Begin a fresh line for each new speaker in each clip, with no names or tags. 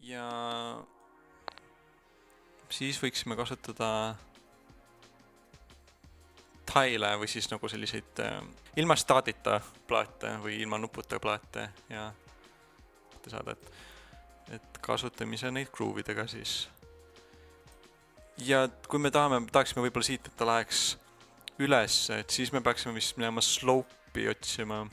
ja siis võiksime kasutada tile või siis nagu selliseid ilma staadita plaate või ilma nuputa plaate ja saada, et kasutamise neid groovidega siis. Ja kui me tahaksime võib-olla siit, et ta läheks üles, et siis me peaksime vist minema slope'i otsima.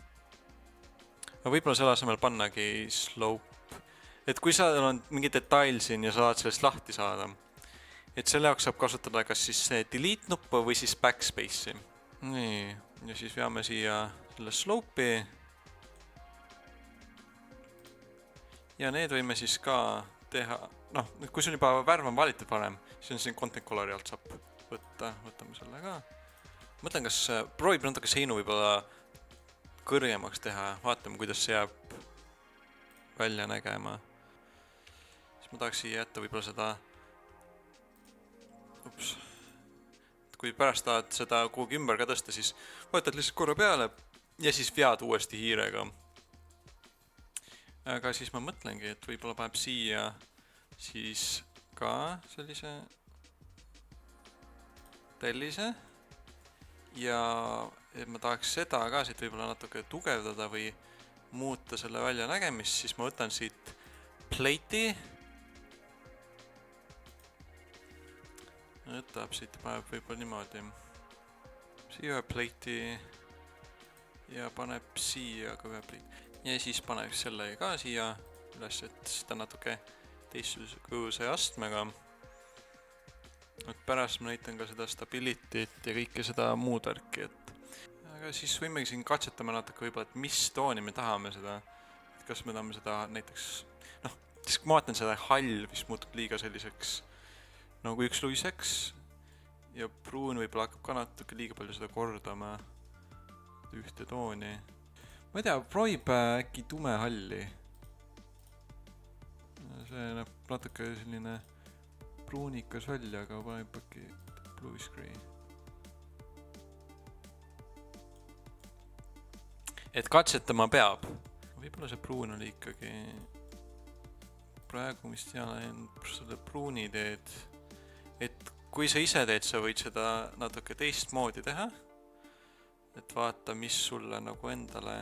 Aga võib-olla selle asemel pannagi slope. Et kui sa on mingi detail siin ja sa tahad sellest lahti saada, et selle jaoks saab kasutada kas siis delete nuppu või siis backspace'i. Nii, ja siis veame siia selle slope'i. Ja need võime siis ka teha, kui sul juba värv on valitud varem, siis on siin content color'i alt saab võtta, võtame selle ka. Mõtlen, kas proovib natuke seinu võib-olla kõrgemaks teha, vaatame, kuidas see jääb välja nägema. Siis ma tahaks siia jätta võib-olla seda, kui pärast tahad seda kuhugi ümber ka tõsta, siis võtad lihtsalt korra peale ja siis vead uuesti hiirega. Aga siis ma mõtlengi, et võib-olla paneb siia siis ka sellise tellise ja ma tahaks seda ka siit võib-olla natuke tugevdada või muuta selle välja nägemist, siis ma võtan siit plate'i. Võtab siit, paneb võib-olla niimoodi. Siia plate'i ja paneb siia ka ühe plate'i. Ja siis paneks selle ka siia üles, et seda natuke teistsuguse astmega. Et pärast ma näitan ka seda stability't ja kõike seda muud värki. Aga siis võimegi siin katsetama natuke võib-olla, et mis tooni me tahame seda. Et kas me tahame seda näiteks, siis kui ma vaatan seda hall, mis muutub liiga selliseks nagu üksluiseks ja pruun võib-olla hakkab ka natuke liiga palju seda kordama ühte tooni. Ma ei tea, proovib äkki tume halli. See näeb natuke selline pruunikas välja, aga paneb äkki bluish gray. Et katsetama peab. Võib-olla see pruun oli ikkagi praegu, mis tean, selle pruuni teed. Et kui sa ise teed, sa võid seda natuke teistmoodi teha. Et vaata, mis sulle nagu endale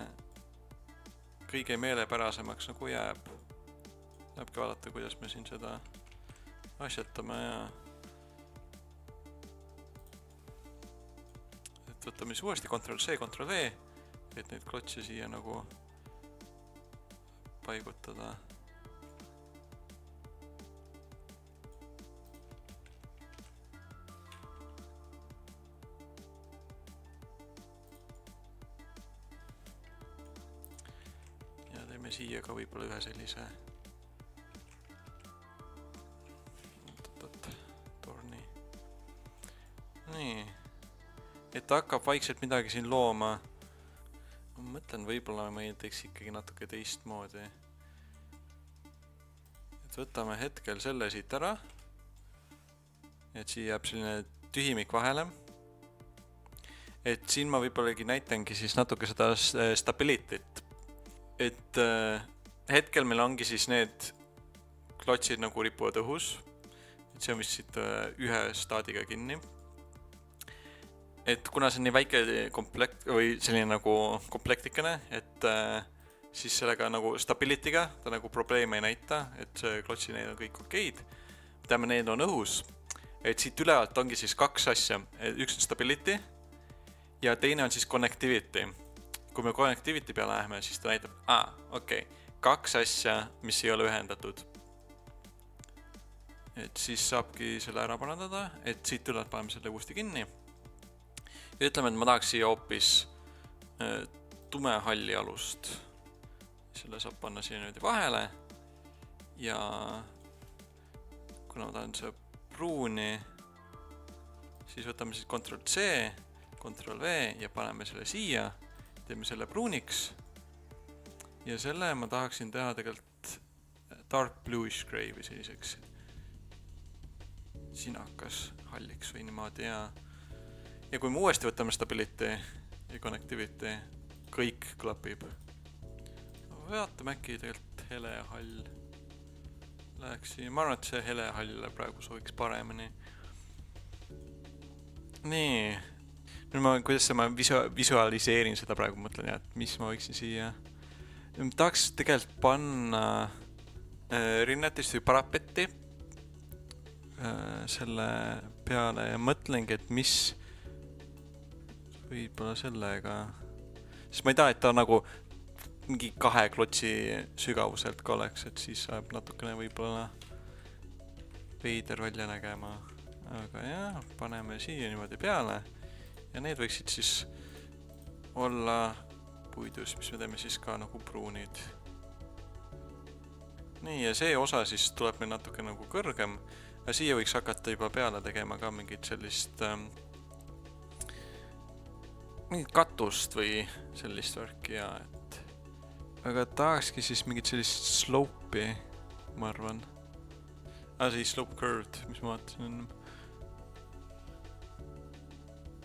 kõige meelepärasemaks nagu jääb. Saabki vaadata, kuidas me siin seda asjatame ja et võtame siis uuesti Ctrl-C, Ctrl-V, et neid klotse siia nagu paigutada. Siia ka võib-olla ühe sellise torni. Nii, et hakkab vaikselt midagi siin looma. Ma mõtlen, võib-olla ma teeks ikkagi natuke teistmoodi. Et võtame hetkel selle siit ära. Et siia jääb selline tühimik vahele. Et siin ma võib-ollagi näitangi siis natuke seda stability't. Et hetkel meil ongi siis need klotsid nagu ripuvad õhus. Et see on vist siit ühe staadiga kinni. Et kuna see on nii väike komplekt või selline nagu komplektikene, et siis sellega nagu stability'ga ta nagu probleeme ei näita, et see klotsi need on kõik okeid. Teame, need on õhus. Et siit ülevalt ongi siis kaks asja. Üks on stability ja teine on siis connectivity. Kui me connectivity peale läheme, siis ta näitab, kaks asja, mis ei ole ühendatud. Et siis saabki selle ära parandada, et siit ülevalt paneme selle uuesti kinni. Ja ütleme, et ma tahaks siia hoopis tume halli alust. Selle saab panna siia nüüd vahele. Ja kuna ma tahan see pruuni, siis võtame siis Ctrl-C, Ctrl-V ja paneme selle siia. Teeme selle pruuniks. Ja selle ma tahaksin teha tegelikult dark bluish gray või selliseks sinakas halliks või niimoodi. Ja kui me uuesti võtame stability ja connectivity, kõik klapib. Vaatame äkki tegelikult hele ja hall läheks siia, ma arvan, et see helehallile praegu sobiks paremini. Nii, nüüd kuidas ma visualiseerin seda praegu, mõtlen, et mis ma võiksin siia. Tahaks tegelikult panna rinnetist või parapetti selle peale ja mõtlengi, et mis võib-olla sellega, sest ma ei taha, et ta nagu mingi 2 klotsi sügavuselt ka oleks, et siis saab natukene võib-olla veider välja nägema, aga jah, paneme siia niimoodi peale ja need võiksid siis olla puidus, mis me teeme siis ka nagu pruunid. Nii, ja see osa siis tuleb meil natuke nagu kõrgem ja siia võiks hakata juba peale tegema ka mingit sellist mingit katust või sellist värki ja et aga tahakski siis mingit sellist slope'i, ma arvan. Siis slope curved, mis ma vaatasin.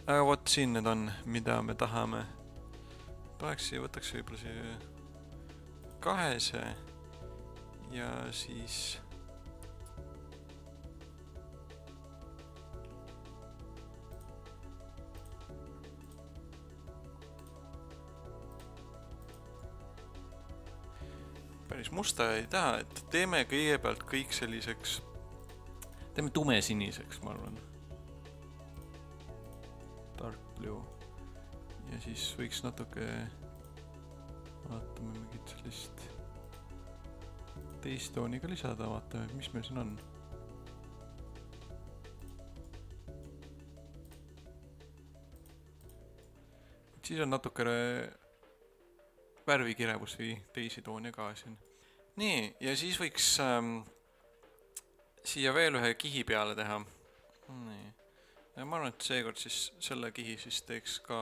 Aga vot siin need on, mida me tahame. Võtaks võib-olla siia 2 ja siis päris musta ei taha, et teeme kõigepealt kõik selliseks, teeme tumesiniseks, ma arvan. Dark blue. Ja siis võiks natuke vaatame mingit sellist teist tooni ka lisada, vaatame, mis meil siin on. Siis on natuke värvikirevus või teisi toone ka siin. Nii, ja siis võiks siia veel ühe kihi peale teha. Nii. Ja ma arvan, et seekord siis selle kihi siis teeks ka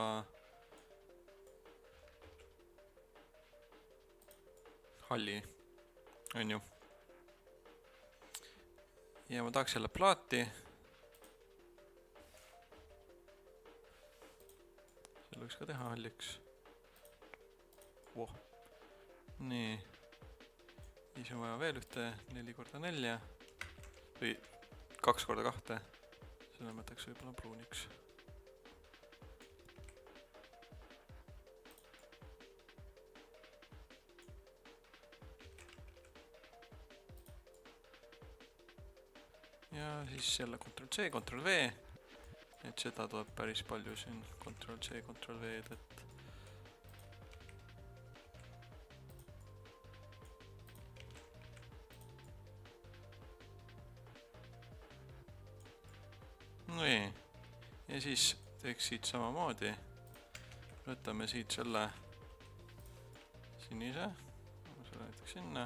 halli, on ju. Ja ma tahaks jälle plaati. Selle võiks ka teha halliks. Nii. Siis on vaja veel ühte 4x4 või 2x2. Selle mõtaks võib-olla pruuniks. Ja siis jälle Ctrl-C, Ctrl-V. Et seda tuleb päris palju siin. Ctrl-C, Ctrl-V, et nii, ja siis teeks siit samamoodi. Võtame siit selle sinise, selle näiteks sinna.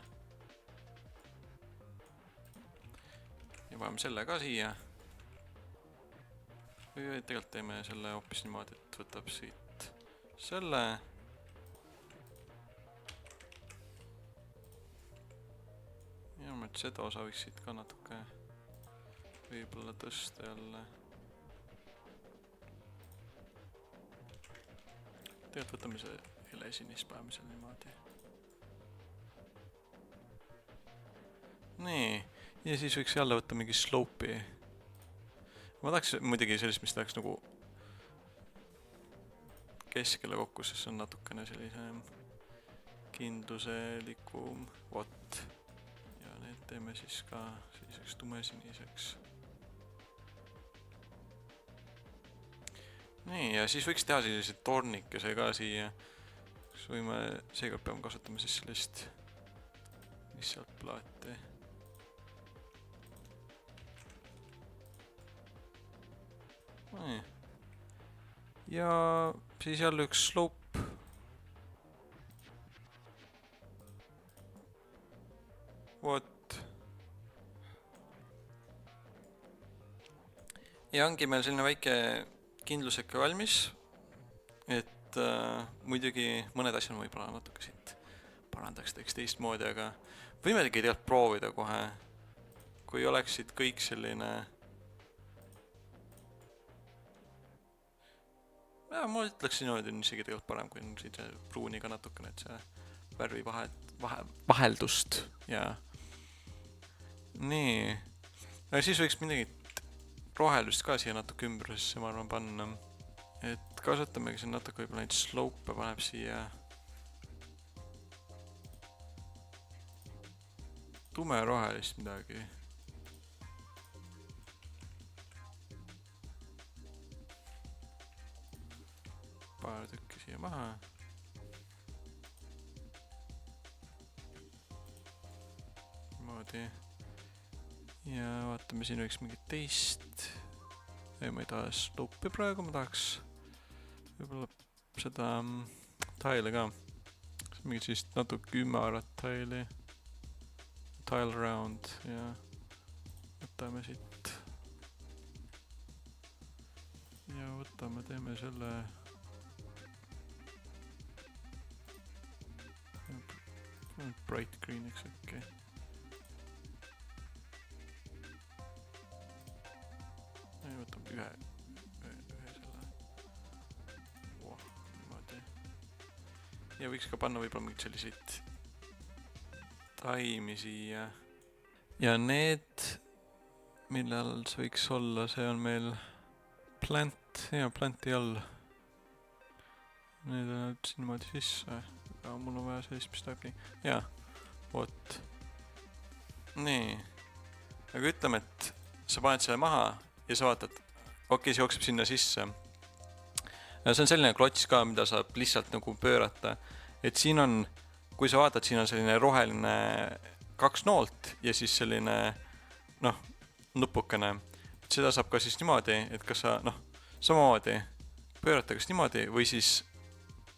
Ja paneme selle ka siia. Või tegelikult teeme selle hoopis niimoodi, et võtab siit selle. Ja ma et seda osa võiks siit ka natuke võib-olla tõsta jälle. Tegelikult võtame see helesinis, paneme seal niimoodi. Nii, ja siis võiks jälle võtta mingi slope'i. Ma tahaks muidugi sellist, mis tahaks nagu keskele kokku, sest see on natukene sellise kindluselikum. Vot. Ja need teeme siis ka selliseks tumesiniseks. Nii, ja siis võiks teha sellised tornikese ka siia. Kas võime, seega peame kasutama siis sellist lihtsalt plaati. Nii. Ja siis jälle üks slope. Vot. Ja ongi meil selline väike kindluseke valmis, et muidugi mõned asjad võib-olla natuke siit parandaks teeks teistmoodi, aga võimelgi tegelikult proovida kohe, kui oleksid kõik selline ja ma ütleks niimoodi on isegi tegelikult parem, kui on siit pruuniga natukene, et see värvi vaheldust ja nii. Aga siis võiks midagi rohelist ka siia natuke ümbrusesse, ma arvan, panna. Et kasutamegi siin natuke võib-olla neid slope paneb siia. Tume rohelist midagi. Paar tükki siia maha. Niimoodi. Ja vaatame, siin võiks mingit teist. Ei, ma ei taha slope'i praegu, ma tahaks võib-olla seda taile ka. Mingit siis natuke ümarat taili. Tile round ja võtame siit. Ja võtame, teeme selle bright greeniks äkki. Võtame ühe selle. Niimoodi. Ja võiks ka panna võib-olla mingid selliseid taimi siia. Ja need, millal see võiks olla, see on meil plant, ja planti all. Need on nüüd siin niimoodi sisse. Ja mul on vaja sellist, mis tahab nii. Jaa, vot. Nii. Aga ütleme, et sa paned selle maha ja sa vaatad, okei, see jookseb sinna sisse. Ja see on selline klots ka, mida saab lihtsalt nagu pöörata. Et siin on, kui sa vaatad, siin on selline roheline 2 noolt ja siis selline, nupukene. Seda saab ka siis niimoodi, et kas sa, samamoodi pöörata kas niimoodi või siis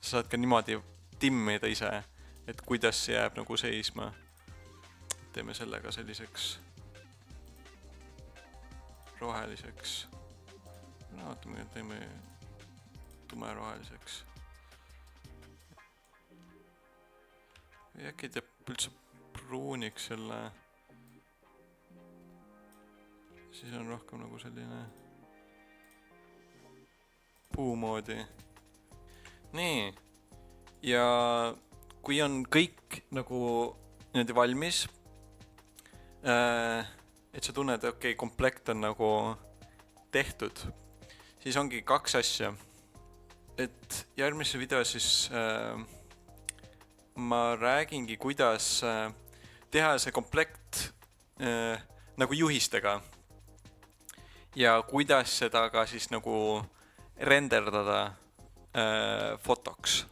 sa saad ka niimoodi timmida ise, et kuidas see jääb nagu seisma. Teeme sellega selliseks roheliseks. Vaatame, teeme tume roheliseks. Ja äkki teeb üldse pruuniks selle. Siis on rohkem nagu selline puu moodi. Nii. Ja kui on kõik nagu niimoodi valmis, et sa tunned, okei, komplekt on nagu tehtud, siis ongi 2 asja. Et järgmises videos siis ma räägingi, kuidas teha see komplekt nagu juhistega ja kuidas seda ka siis nagu renderdada fotoks.